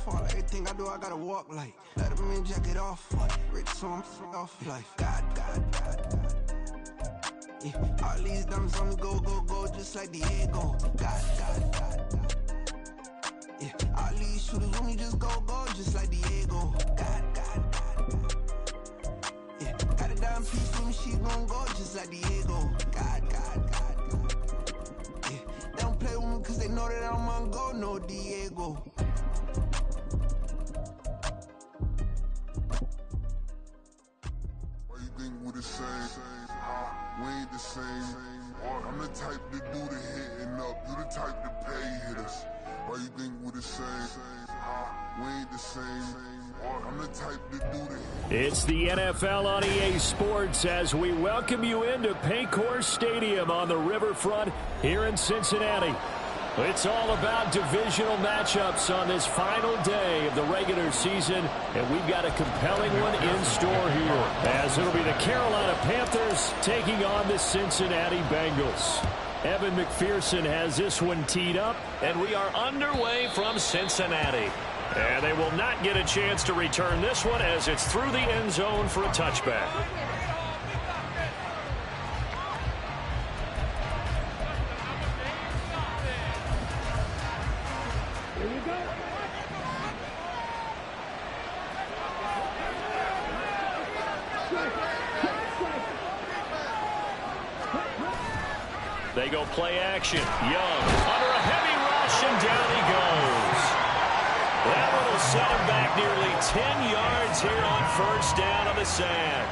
fall. Everything I do, I gotta walk like. Let them in, jack it off. Rich, so I'm off life. God. Yeah, all these diamonds on me go, just like Diego. God. Yeah, all these shooters when me just go, just like Diego. God. Yeah, got a dime piece when me, she gon' go, just like Diego. God. Yeah, they don't play with me cause they know that I'm on go, no Diego. Why you think we're the same? We ain't the same. I'm the type to do the hitting up. You the type to pay hitters. Why you think we're the same? We ain't the same. I'm the type to do the. It's the NFL on EA Sports as we welcome you into Paycor Stadium on the riverfront here in Cincinnati. It's all about divisional matchups on this final day of the regular season, and we've got a compelling one in store here, as it'll be the Carolina Panthers taking on the Cincinnati Bengals. Evan McPherson has this one teed up, and we are underway from Cincinnati. And they will not get a chance to return this one as it's through the end zone for a touchback. They go play action. Young under a heavy rush, and down he goes. That one will set him back nearly 10 yards here on first down on the sack.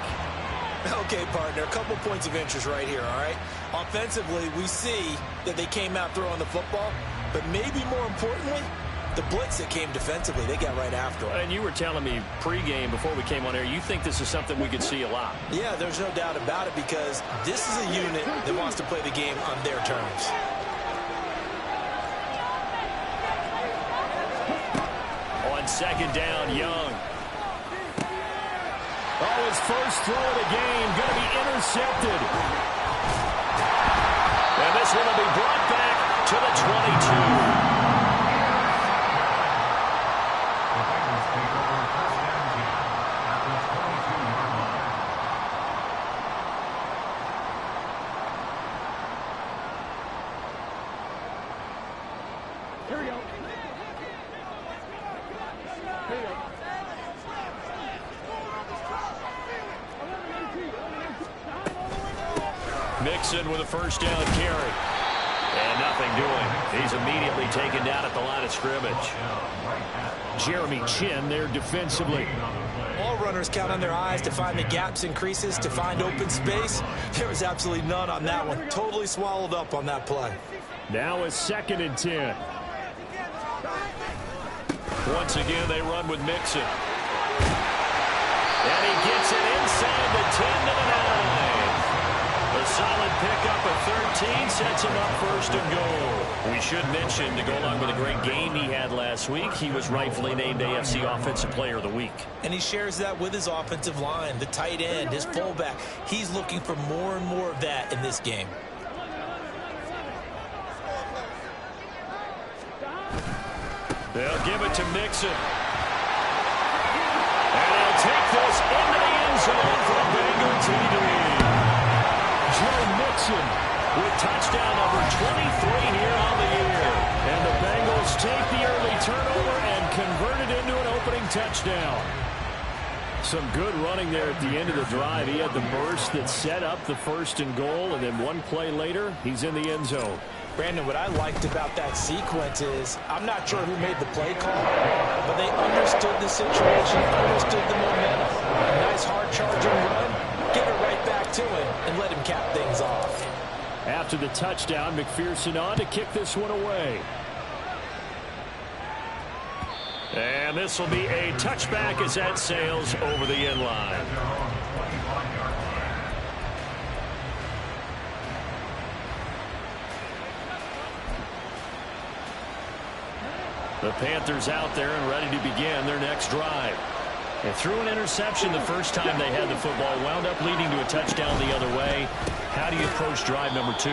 Okay, partner, a couple points of interest right here, all right? Offensively, we see that they came out throwing the football, but maybe more importantly, the blitz that came defensively, they got right after it. And you were telling me pregame before we came on air, you think this is something we could see a lot. Yeah, there's no doubt about it because this is a unit that wants to play the game on their terms. On second down, Young. Oh, his first throw of the game going to be intercepted. And this one will be brought back to the 22. Mixon with a first down carry. And nothing doing. He's immediately taken down at the line of scrimmage. Jeremy Chin there defensively. All runners count on their eyes to find the gaps and creases, to find open space. There was absolutely none on that one. Totally swallowed up on that play. Now a 2nd and 10. Once again, they run with Mixon. And he gets it inside the 10 to the 9. A solid pickup of 13 sets him up first and goal. We should mention, to go along with a great game he had last week, he was rightfully named AFC Offensive Player of the Week. And he shares that with his offensive line, the tight end, his fullback. He's looking for more and more of that in this game. They'll give it to Mixon. And he'll take this into the end zone for a Bengal TD. Joe Mixon with touchdown number 23 here on the year. And the Bengals take the early turnover and convert it into an opening touchdown. Some good running there at the end of the drive. He had the burst that set up the 1st and goal, and then one play later, he's in the end zone. Brandon, what I liked about that sequence is I'm not sure who made the play call, but they understood the situation, understood the momentum. A nice hard-charging run, get it right back to him, and let him cap things off. After the touchdown, McPherson on to kick this one away. And this will be a touchback as that sails over the end line. The Panthers out there and ready to begin their next drive. They threw an interception the first time they had the football, wound up leading to a touchdown the other way. How do you approach drive number 2?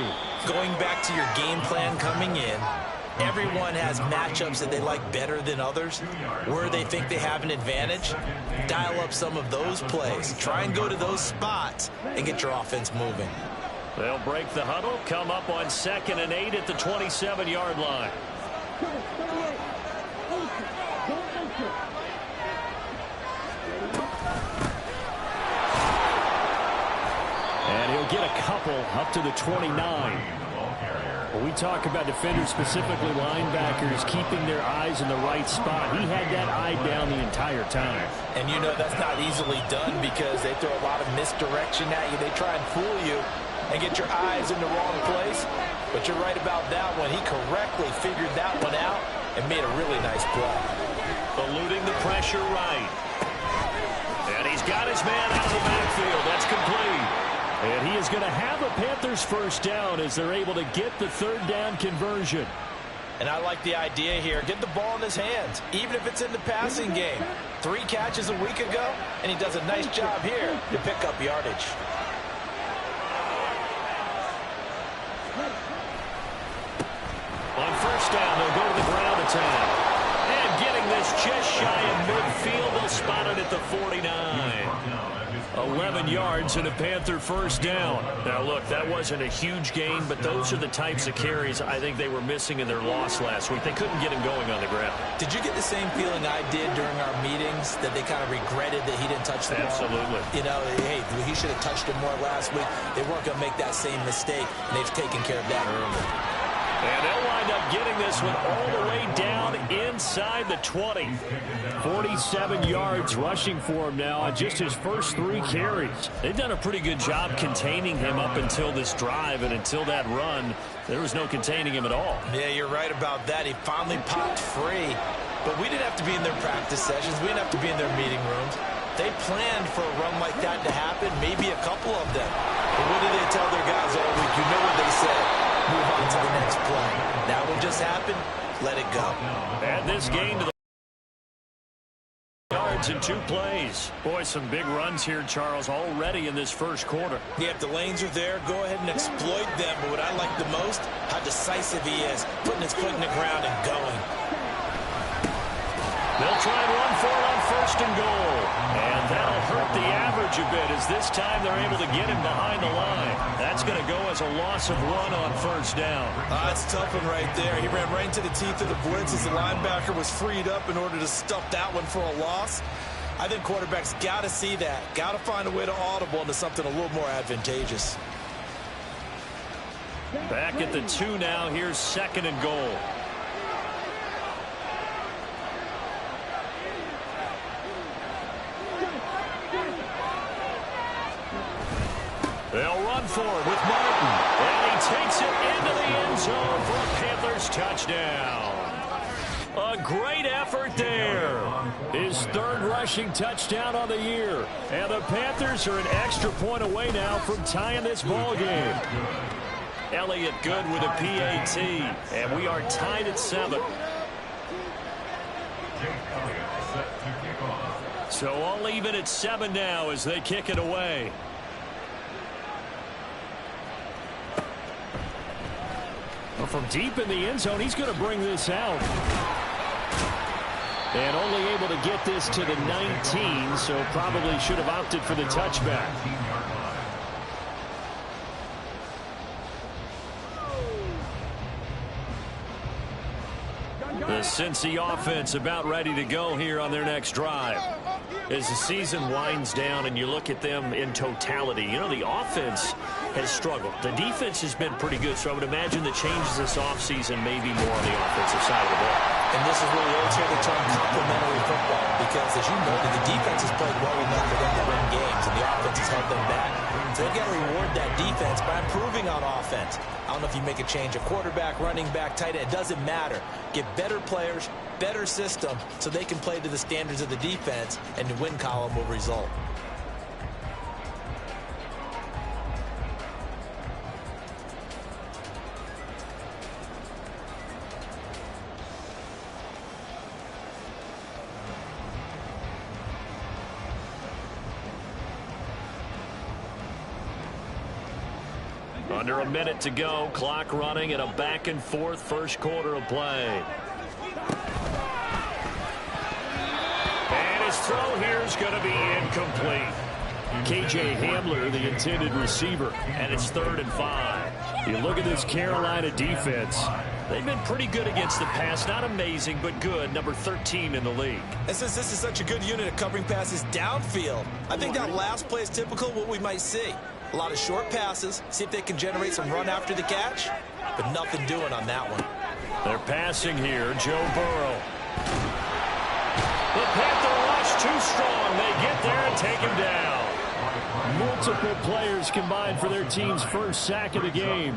Going back to your game plan coming in, Everyone has matchups that they like better than others. Where they think they have an advantage, dial up some of those plays. Try and go to those spots and get your offense moving. They'll break the huddle, come up on 2nd and 8 at the 27-yard line. And he'll get a couple up to the 29. When we talk about defenders, specifically linebackers, keeping their eyes in the right spot, he had that eye down the entire time. And you know that's not easily done because they throw a lot of misdirection at you. They try and fool you and get your eyes in the wrong place. But you're right about that one. He correctly figured that one out and made a really nice play. Eluding the pressure right. And he's got his man out of the backfield. That's complete. And he is going to have a Panthers first down as they're able to get the 3rd down conversion. And I like the idea here. Get the ball in his hands, even if it's in the passing game. 3 catches a week ago, and he does a nice job here to pick up yardage. On first down, they'll go to the ground attack. And getting this just shy of midfield, they'll spot it at the 49. 11 yards and a Panther first down. Now, look, that wasn't a huge gain, but those are the types of carries I think they were missing in their loss last week. They couldn't get him going on the ground. Did you get the same feeling I did during our meetings, that they kind of regretted that he didn't touch the ball? Absolutely. You know, hey, he should have touched it more last week. They weren't going to make that same mistake, and they've taken care of that early. And they'll wind up getting this one all the way down inside the 20. 47 yards rushing for him now on just his first 3 carries. They've done a pretty good job containing him up until this drive, and until that run, there was no containing him at all. Yeah, you're right about that. He finally popped free. But we didn't have to be in their practice sessions. We didn't have to be in their meeting rooms. They planned for a run like that to happen, maybe a couple of them. But what did they tell their guys all week? You know what they said. Move on to the next play. That one just happened. Let it go. And this gain to the yards in 2 plays. Boy, some big runs here, Charles, already in this first quarter. Yeah, if the lanes are there, go ahead and exploit them. But what I like the most, how decisive he is, putting his foot in the ground and going. They'll try and run for it on 1st and goal. And that'll hurt the average a bit, as this time they're able to get him behind the line. That's going to go as a loss of 1 on 1st down. That's a tough one right there. He ran right into the teeth of the blitz as the linebacker was freed up in order to stuff that one for a loss. I think quarterbacks got to see that. Got to find a way to audible into something a little more advantageous. Back at the 2 now. Here's 2nd and goal. They'll run for it with Martin. And he takes it into the end zone for a Panthers touchdown. A great effort there. His 3rd rushing touchdown on the year. And the Panthers are an extra point away now from tying this ball game. Elliott good with a PAT. And we are tied at 7. So all even at 7 now as they kick it away. Well, from deep in the end zone, he's going to bring this out. And only able to get this to the 19, so probably should have opted for the touchback. The Cincy offense about ready to go here on their next drive. As the season winds down and you look at them in totality, you know, the offense has struggled. The defense has been pretty good, so I would imagine the changes this offseason may be more on the offensive side of the ball. And this is where the old term complementary football, because as you know, the defense has played well enough for them to win games, and the offense has held them back. So they've got to reward that defense by improving on offense. I don't know if you make a change, a quarterback, running back, tight end, it doesn't matter. Get better players, better system, so they can play to the standards of the defense, and the win column will result. Under a minute to go, clock running in a back-and-forth first quarter of play. And his throw here is going to be incomplete. K.J. Hamler, the intended receiver, and it's 3rd and 5. You look at this Carolina defense. They've been pretty good against the pass. Not amazing, but good. Number 13 in the league. And since this is such a good unit of covering passes downfield, I think that last play is typical of what we might see. A lot of short passes, see if they can generate some run after the catch, but nothing doing on that one. They're passing here. Joe Burrow. The Panther rush too strong. They get there and take him down. Multiple players combined for their team's first sack of the game.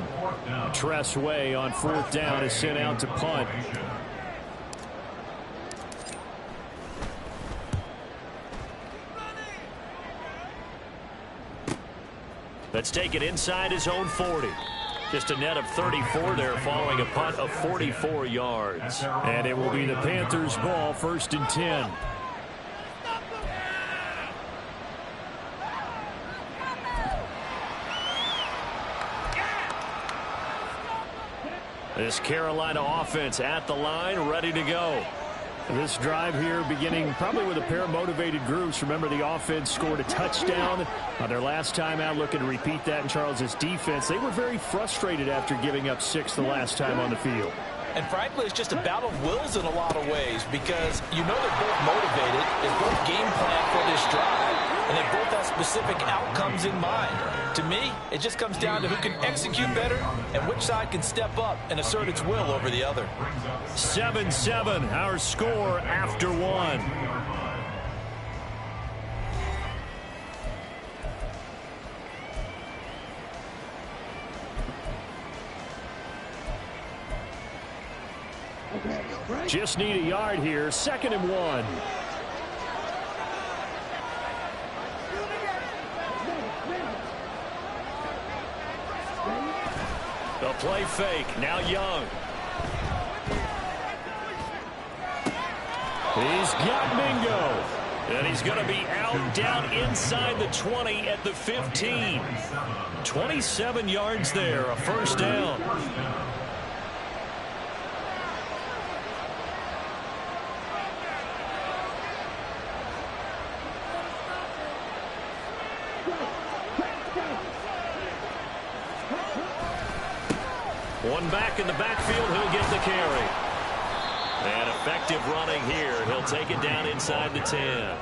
Tress Way on 4th down is sent out to punt. Let's take it inside his own 40. Just a net of 34 there following a punt of 44 yards. And it will be the Panthers' ball, 1st and 10. This Carolina offense at the line, ready to go. This drive here beginning probably with a pair of motivated groups. Remember, the offense scored a touchdown on their last time out. Looking to repeat that in Charles's defense. They were very frustrated after giving up 6 the last time on the field. And frankly, it's just a battle of wills in a lot of ways because you know they're both motivated. They both game plan for this drive, and they both have specific outcomes in mind. To me, it just comes down to who can execute better and which side can step up and assert its will over the other. 7-7, our score after 1. Just need a yard here. 2nd and 1. The play fake. Now Young. He's got Mingo. And he's going to be out down inside the 20 at the 15. 27 yards there. A 1st down. One back in the backfield, he'll get the carry. And effective running here. He'll take it down inside the 10.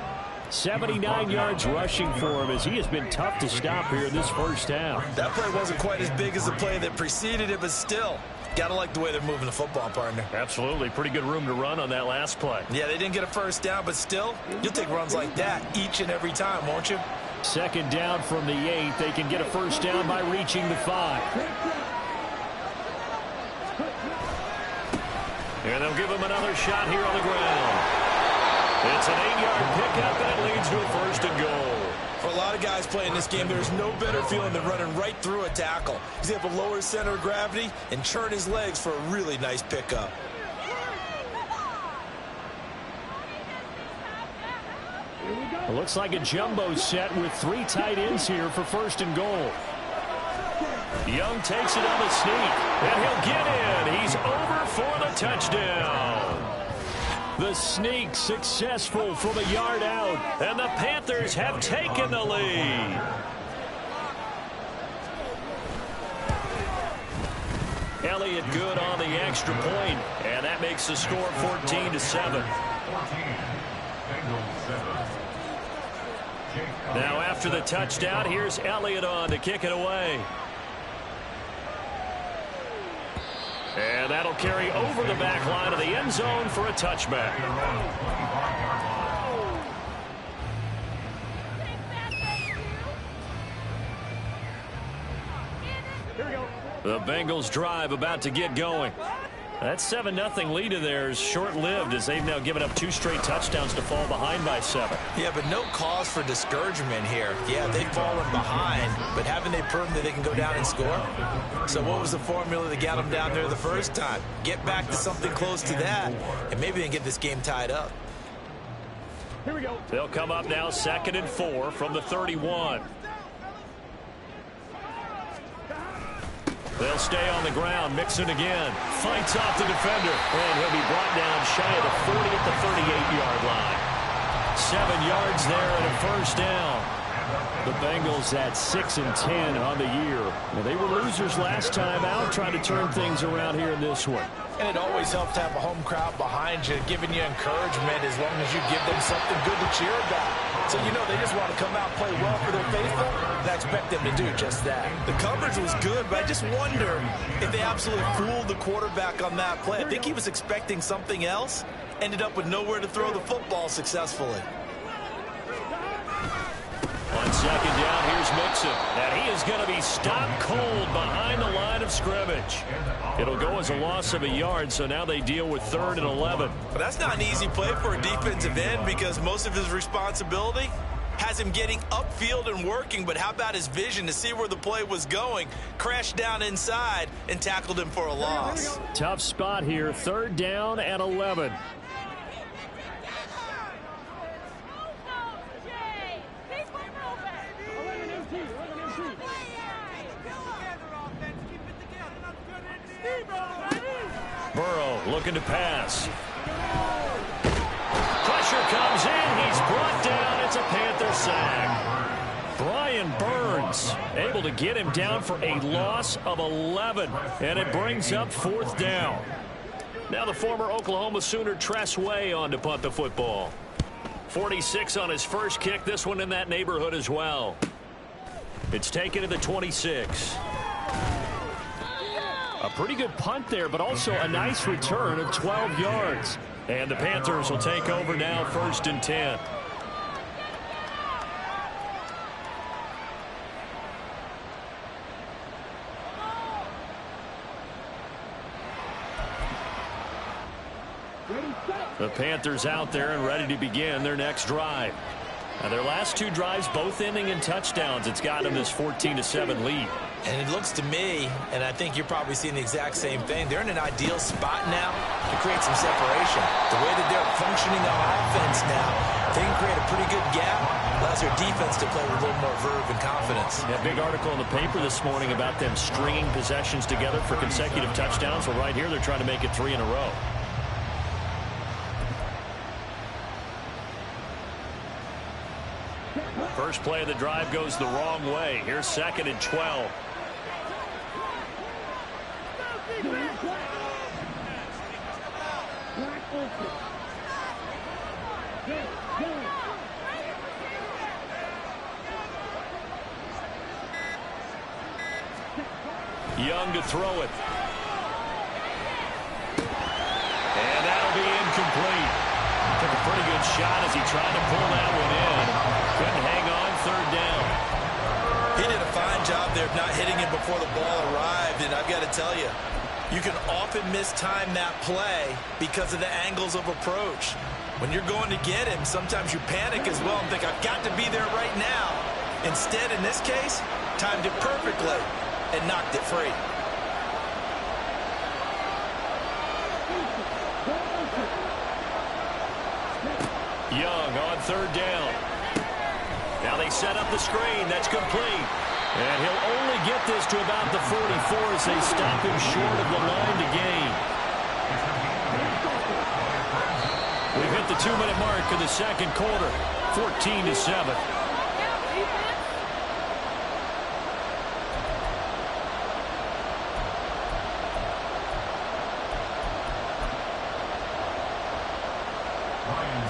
79 yards rushing for him as he has been tough to stop here in this 1st half. That play wasn't quite as big as the play that preceded it, but still, gotta like the way they're moving the football, partner. Absolutely. Pretty good room to run on that last play. Yeah, they didn't get a 1st down, but still, you'll take runs like that each and every time, won't you? 2nd down from the 8. They can get a 1st down by reaching the 5. And they'll give him another shot here on the ground. It's an 8-yard pickup, and it leads to a 1st and goal. For a lot of guys playing this game, there's no better feeling than running right through a tackle. He's able to lower his center of gravity and churn his legs for a really nice pickup. It looks like a jumbo set with 3 tight ends here for 1st and goal. Young takes it on the sneak, and he'll get in. He's over for the touchdown. The sneak successful from a yard out, and the Panthers have taken the lead. Elliott good on the extra point, and that makes the score 14-7. Now after the touchdown, here's Elliott on to kick it away. And that'll carry over the back line of the end zone for a touchback. The Bengals drive about to get going. That 7-0 lead of theirs short-lived as they've now given up 2 straight touchdowns to fall behind by 7. Yeah, but no cause for discouragement here. Yeah, they've fallen behind, but haven't they proven that they can go down and score? So what was the formula that got them down there the first time? Get back to something close to that, and maybe they can get this game tied up. Here we go. They'll come up now 2nd and 4 from the 31. They'll stay on the ground. Mixon again. Fights off the defender. And he'll be brought down shy of the 40 at the 38-yard line. 7 yards there and a first down. The Bengals at 6-10 on the year. Well, they were losers last time out, trying to turn things around here in this one. And it always helps to have a home crowd behind you, giving you encouragement as long as you give them something good to cheer about. So, you know, they just want to come out and play well for their faithful, and I expect them to do just that. The coverage was good, but I just wonder if they absolutely fooled the quarterback on that play. I think he was expecting something else, ended up with nowhere to throw the football successfully. On second down, here's Mixon. And he is going to be stopped cold behind the line of scrimmage. It'll go as a loss of a yard, so now they deal with 3rd and 11. But that's not an easy play for a defensive end because most of his responsibility has him getting upfield and working. But how about his vision to see where the play was going, crashed down inside, and tackled him for a loss. Tough spot here, 3rd down and 11. Burrow looking to pass. Pressure comes in. He's brought down. It's a Panther sack. Brian Burns able to get him down for a loss of 11. And it brings up 4th down. Now the former Oklahoma Sooner Tress Way on to punt the football. 46 on his first kick. This one in that neighborhood as well. It's taken to the 26. A pretty good punt there, but also a nice return of 12 yards. And the Panthers will take over now, 1st and 10. The Panthers out there and ready to begin their next drive. Now their last 2 drives, both ending in touchdowns. It's got them this 14-7 lead. And it looks to me, and I think you're probably seeing the exact same thing, they're in an ideal spot now to create some separation. The way that they're functioning on offense now, they can create a pretty good gap, allows their defense to play with a little more verve and confidence. Yeah, big article in the paper this morning about them stringing possessions together for consecutive touchdowns. Well, right here they're trying to make it 3 in a row. First play of the drive goes the wrong way. Here's 2nd and 12. Young to throw it. And that'll be incomplete. Took a pretty good shot as he tried to pull that one in. Couldn't hang on, 3rd down. He did a fine job there of not hitting it before the ball arrived, and I've got to tell you, you can often mistime that play because of the angles of approach. When you're going to get him, sometimes you panic as well and think, I've got to be there right now. Instead, in this case, timed it perfectly and knocked it free. Young on 3rd down. Now they set up the screen. That's complete. And he'll only get this to about the 44 as they stop him short of the line to gain. We've hit the 2-minute mark of the 2nd quarter. 14-7.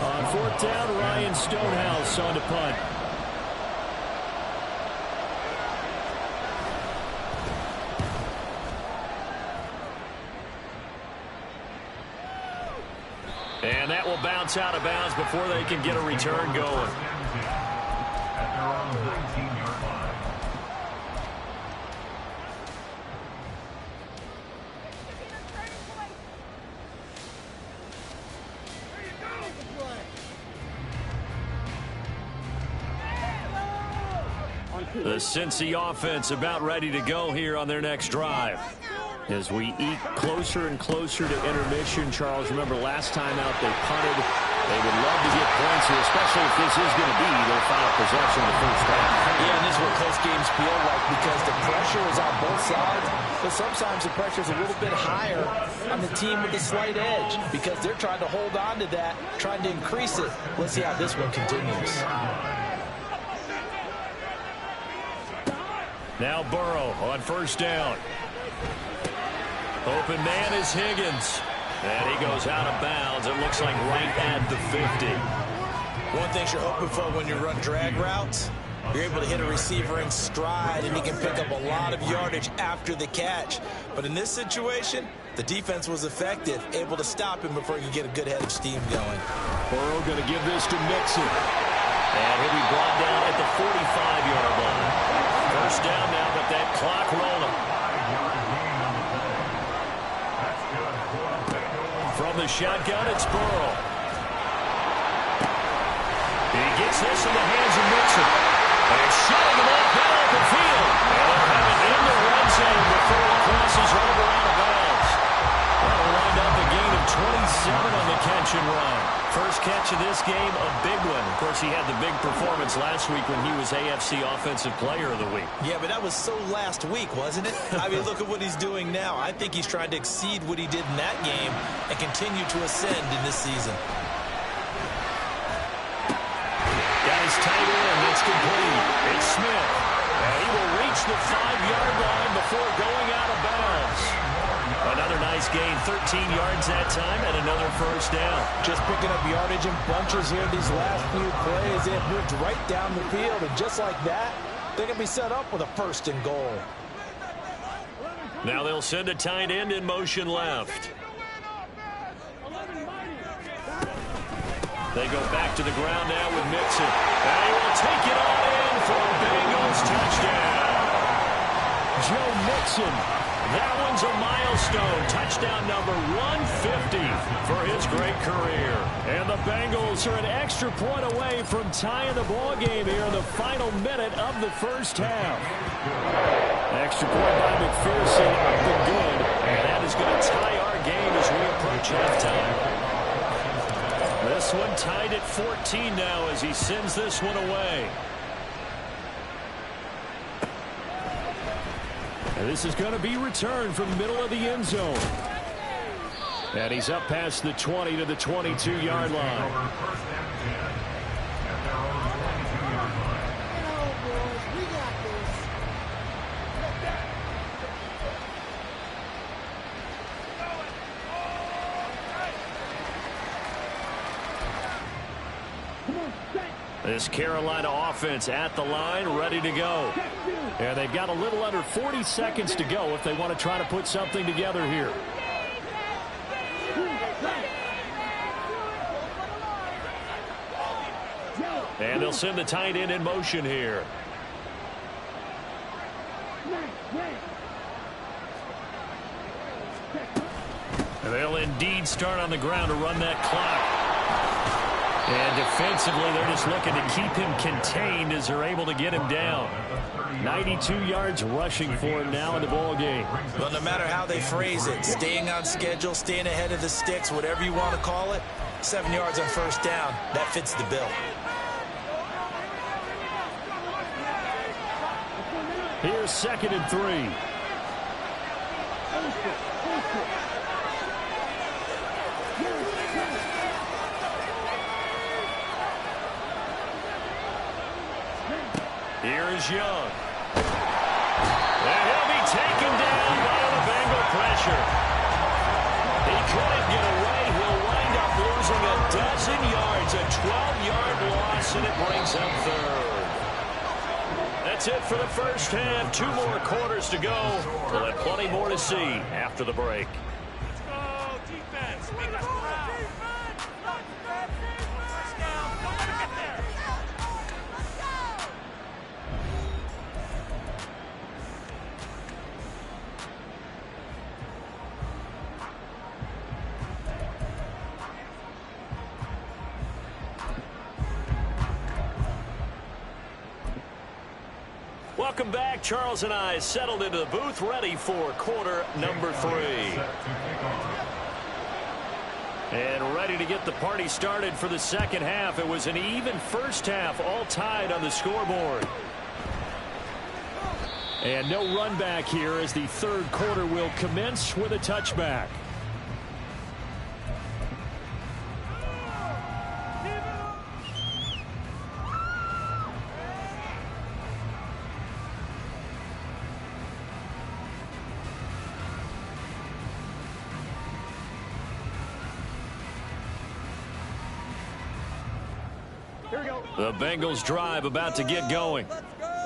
On 4th down, Ryan Stonehouse on to punt. And that will bounce out of bounds before they can get a return going. At their own 19-yard line. The Cincy offense about ready to go here on their next drive. As we eke closer and closer to intermission, Charles, remember last time out they punted They would love to get points here, especially if this is going to be their final possession of the first half. Yeah, and this is what close games feel like because the pressure is on both sides, but sometimes the pressure is a little bit higher on the team with the slight edge because they're trying to hold on to that, trying to increase it. Let's see how this one continues. Now Burrow on first down. Open man is Higgins. And he goes out of bounds. It looks like right at the 50. One thing you're hoping for when you run drag routes, you're able to hit a receiver in stride, and he can pick up a lot of yardage after the catch. But in this situation, the defense was effective, able to stop him before he could get a good head of steam going. Burrow going to give this to Mixon. And he'll be brought down at the 45-yard line. First down now, but that clock rolling. From the shotgun, it's Burrow. He gets this in the hands of Mixon. And shutting him off that open field. And they'll have it in the red zone before he crosses over out of bounds. That'll wind up a gain of 27 on the catch and run. First catch of this game, a big one. Of course, he had the big performance last week when he was AFC Offensive Player of the Week. Yeah, but that was so last week, wasn't it? I mean, look at what he's doing now. I think he's trying to exceed what he did in that game and continue to ascend in this season. Got his tight end. It's complete. It's Smith. And he will reach the 5-yard line before going out of bounds. Another nice gain, 13 yards that time, and another first down. Just picking up yardage in bunches here these last few plays. They have moved right down the field, and just like that, they're going to be set up with a first and goal. Now they'll send a tight end in motion left. They go back to the ground now with Mixon. And he will take it on in for a Bengals touchdown. Joe Mixon. That one's a milestone. Touchdown number 150 for his great career. And the Bengals are an extra point away from tying the ball game here in the final minute of the first half. Extra point by McPherson up and good. And that is going to tie our game as we approach halftime. This one tied at 14 now as he sends this one away. And this is going to be returned from the middle of the end zone. And he's up past the 20 to the 22-yard line. This Carolina offense at the line, ready to go. And they've got a little under 40 seconds to go if they want to try to put something together here. And they'll send the tight end in motion here. And they'll indeed start on the ground to run that clock. And defensively, they're just looking to keep him contained as they're able to get him down. 92 yards rushing for him now in the ball game. Well, no matter how they phrase it, staying on schedule, staying ahead of the sticks, whatever you want to call it, 7 yards on first down, that fits the bill. Here's 2nd and 3. Here's Young. And he'll be taken down by the Bengal pressure. He couldn't get away. He'll wind up losing a dozen yards, a 12-yard loss, and it brings up 3rd. That's it for the first half. 2 more quarters to go. We'll have plenty more to see after the break. Let's go, defense. Make us proud. Touchdown. Don't let him get there. Welcome back. Charles and I settled into the booth, ready for quarter number 3. And ready to get the party started for the second half. It was an even first half, all tied on the scoreboard. And no run back here as the third quarter will commence with a touchback. The Bengals drive about to get going.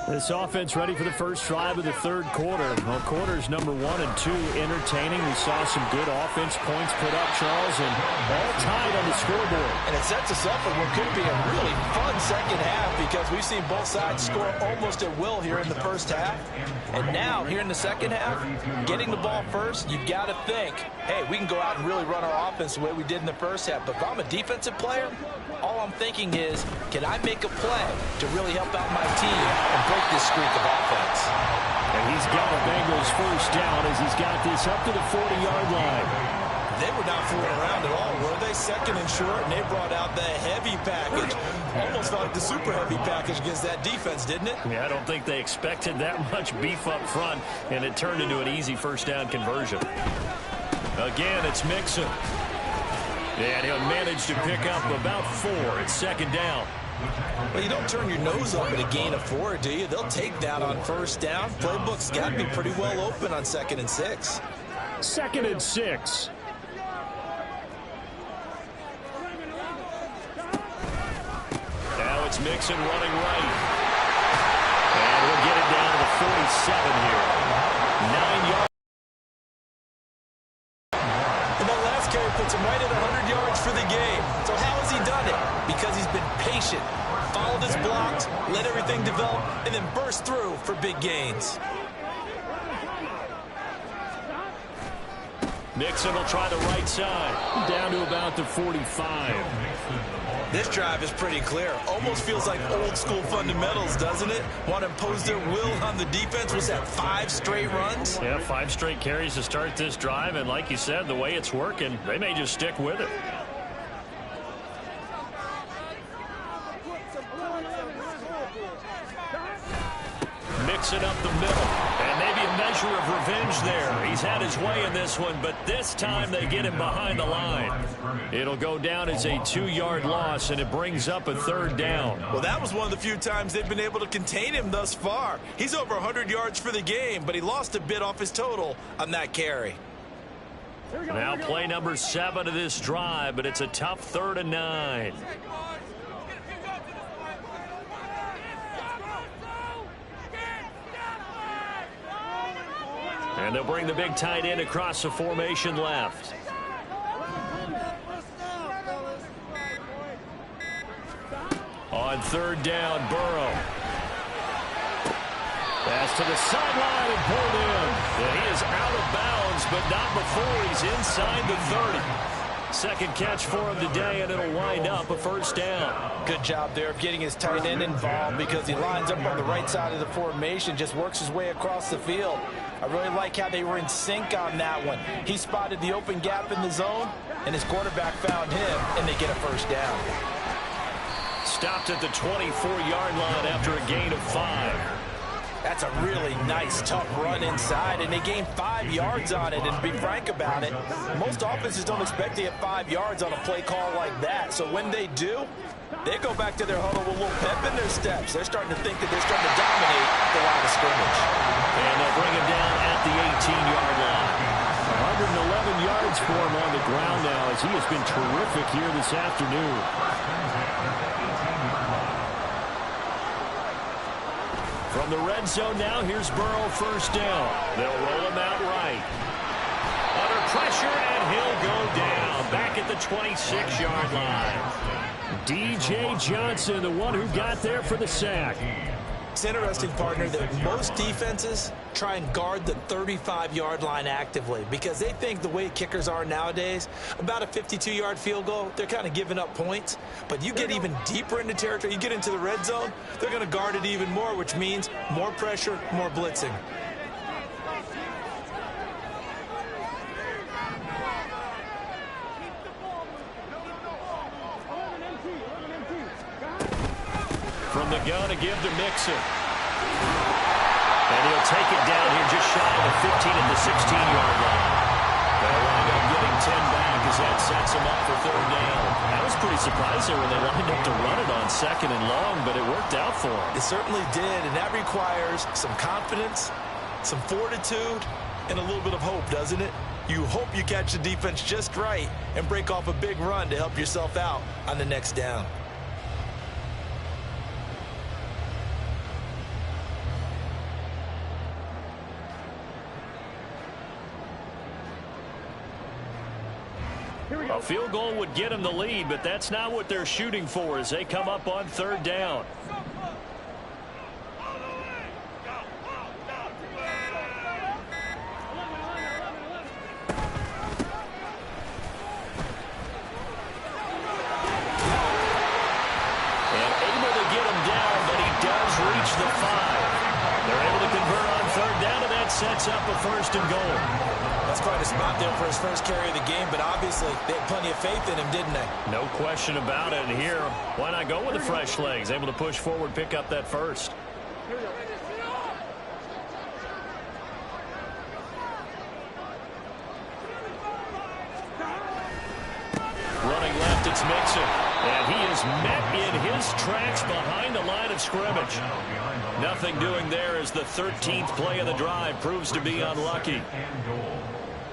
This offense ready for the first drive of the third quarter. Well, quarters number 1 and 2 entertaining. We saw some good offense points put up, Charles, and all tied on the scoreboard. And it sets us up for what could be a really fun second half because we've seen both sides score almost at will here in the first half. And now, here in the second half, getting the ball first, you've got to think, hey, we can go out and really run our offense the way we did in the first half. But if I'm a defensive player, all I'm thinking is, can I make a play to really help out my team and break this streak of offense? And he's got a Bengals first down as he's got this up to the 40-yard line. They were not fooling around at all, were they? Second and short, and they brought out the heavy package. Almost felt like the super heavy package against that defense, didn't it? Yeah, I don't think they expected that much beef up front, and it turned into an easy first down conversion. Again, it's Mixon. And he'll manage to pick up about 4. It's second down. Well, you don't turn your nose up at a gain of 4, do you? They'll take that on first down. Playbook's got to be pretty well open on 2nd and 6. 2nd and 6. Now it's Mixon running right. And we'll get it down to the 47 here. 9 yards. Puts him right at 100 yards for the game. So how has he done it? Because he's been patient, followed his blocks, let everything develop, and then burst through for big gains. Mixon will try the right side. Down to about the 45. This drive is pretty clear. Almost feels like old school fundamentals, doesn't it? Want to impose their will on the defense. Was that 5 straight runs? Yeah, 5 straight carries to start this drive. And like you said, the way it's working, they may just stick with it. Mixing up the middle. And maybe a measure of revenge there. He's had his way in this one, but this time they get him behind the line. It'll go down as a 2-yard loss, and it brings up a third down. Well, that was one of the few times they've been able to contain him thus far. He's over 100 yards for the game, but he lost a bit off his total on that carry. Now play number 7 of this drive, but it's a tough 3rd and 9. And they'll bring the big tight end across the formation left. On 3rd down, Burrow. Pass to the sideline and pulled in. And he is out of bounds, but not before he's inside the 30. Second catch for him today, and it'll wind up a first down. Good job there of getting his tight end involved because he lines up on the right side of the formation, just works his way across the field. I really like how they were in sync on that one. He spotted the open gap in the zone, and his quarterback found him, and they get a first down. Stopped at the 24-yard line after a gain of 5. That's a really nice, tough run inside, and they gained 5 yards on it. And to be frank about it, most offenses don't expect to get 5 yards on a play call like that. So when they do, they go back to their huddle with a little pep in their steps. They're starting to think that they're starting to dominate the line of scrimmage. And they'll bring him down at the 18-yard line. 111 yards for him on the ground now as he has been terrific here this afternoon. From the red zone now, here's Burrow first down. They'll roll him out right. Under pressure, and he'll go down. Back at the 26-yard line. D.J. Johnson, the one who got there for the sack. It's interesting, partner, that most defenses try and guard the 35-yard line actively because they think the way kickers are nowadays, about a 52-yard field goal, they're kind of giving up points. But you get even deeper into territory, you get into the red zone, they're going to guard it even more, which means more pressure, more blitzing. the gun to give to Mixon. And he'll take it down here just shy of the 15 at the 16-yard line. They'll wind up getting 10 back as that sets them up for third down. I was pretty surprised there when they lined up to run it on second and long, but it worked out for them. It certainly did, and that requires some confidence, some fortitude, and a little bit of hope, doesn't it? You hope you catch the defense just right and break off a big run to help yourself out on the next down. A field goal would get them the lead, but that's not what they're shooting for as they come up on third down. And able to get him down, but he does reach the 5. They're able to convert on third down, and that sets up a first and goal. That's quite a spot there for his first carry of the game, but obviously they had plenty of faith in him, didn't they? No question about it. And here, why not go with the fresh legs? Able to push forward, pick up that first. Running left, it's Mixon. And he is met in his tracks behind the line of scrimmage. Nothing doing there as the 13th play of the drive proves to be unlucky.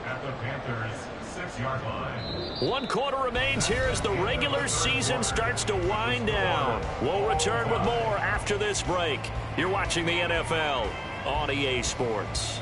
At the Panthers' 6-yard line. 1 quarter remains here as the regular season starts to wind down. We'll return with more after this break. You're watching the NFL on EA Sports.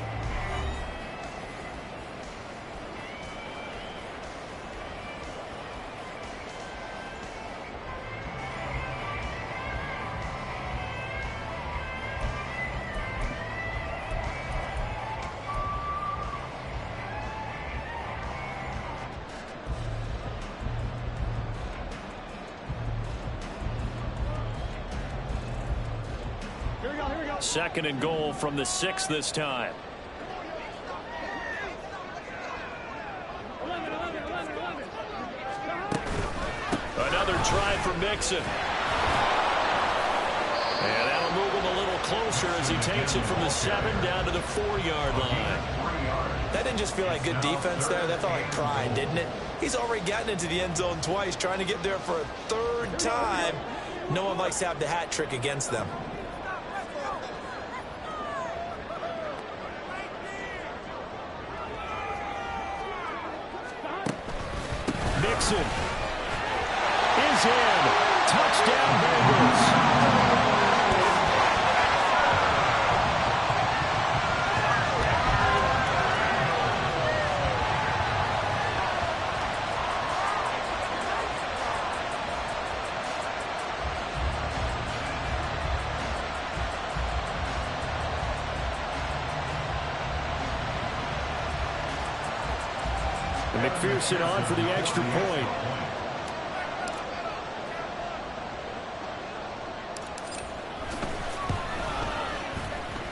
Second and goal from the 6 this time. Another try for Mixon. And that'll move him a little closer as he takes it from the 7 down to the 4-yard line. That didn't just feel like good defense there. That felt like pride, didn't it? He's already gotten into the end zone twice, trying to get there for a third time. No one likes to have the hat trick against them. Mixon is in. Touchdown, Bengals. McPherson on for the extra point.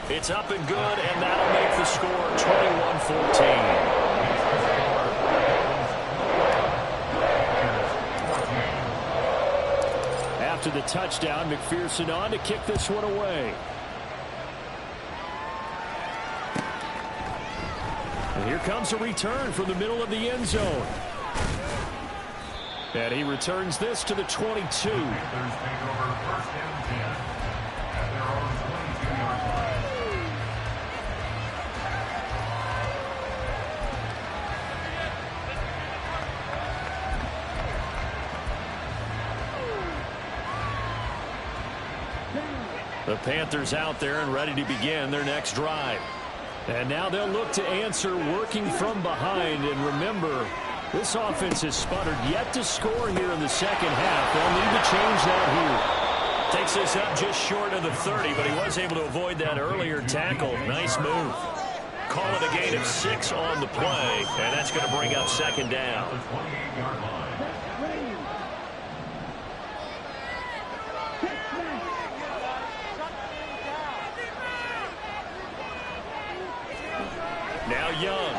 It's up and good, and that'll make the score 21-14. After the touchdown, McPherson on to kick this one away. And here comes a return from the middle of the end zone. And he returns this to the 22. The Panthers out there and ready to begin their next drive. And now they'll look to answer working from behind. And remember, this offense has sputtered yet to score here in the second half. They'll need to change that here. Takes this up just short of the 30, but he was able to avoid that earlier tackle. Nice move. Call it a gain of 6 on the play, and that's going to bring up second down. Now Young.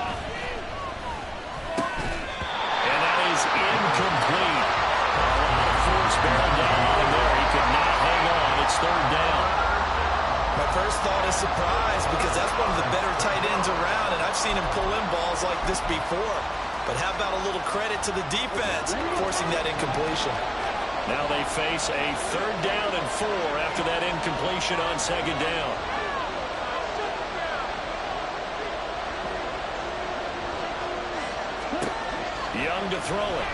And that is incomplete. A lot of force bearing down on him there. He could not hang on. It's third this before. But how about a little credit to the defense forcing that incompletion? Now they face a 3rd down and 4 after that incompletion on 2nd down. Young to throw it.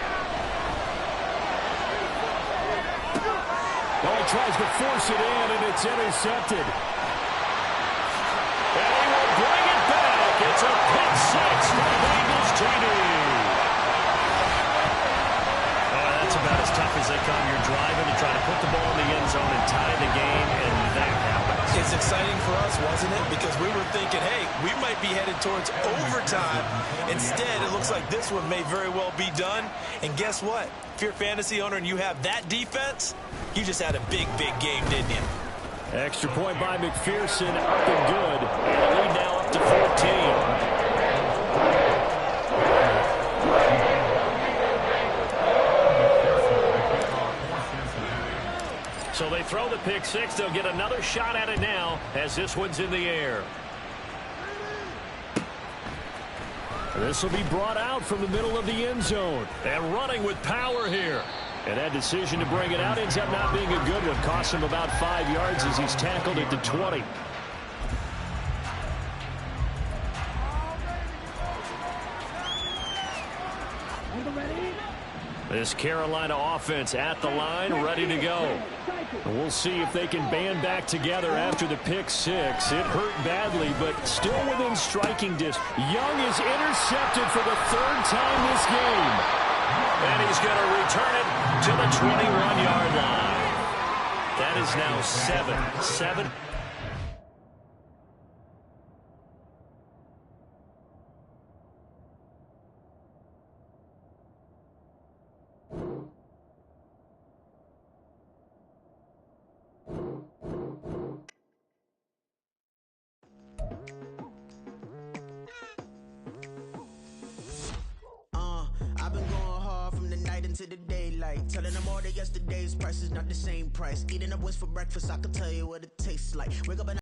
Well, he tries to force it in, and it's intercepted. And he will bring it back. It's a pick 6 for the Bengals TD. That's about as tough as they come. You're driving to try to put the ball in the end zone and tie the game, and that happens. It's exciting for us, wasn't it? Because we were thinking, hey, we might be headed towards overtime. Instead, it looks like this one may very well be done. And guess what? If you're a fantasy owner and you have that defense, you just had a big, big game, didn't you? Extra point by McPherson, up and good. And the lead now up to 14. So they throw the pick 6. They'll get another shot at it now as this one's in the air. This will be brought out from the middle of the end zone. And running with power here. And that decision to bring it out ends up not being a good one. Costs him about 5 yards as he's tackled at the 20. This Carolina offense at the line, ready to go. And we'll see if they can band back together after the pick 6. It hurt badly, but still within striking distance. Young is intercepted for the 3rd time this game. And he's going to return it to the 21-yard line. That is now 7. To the daylight, telling them all that yesterday's price is not the same price. Eating up what's for breakfast, I can tell you what it tastes like. Wake up and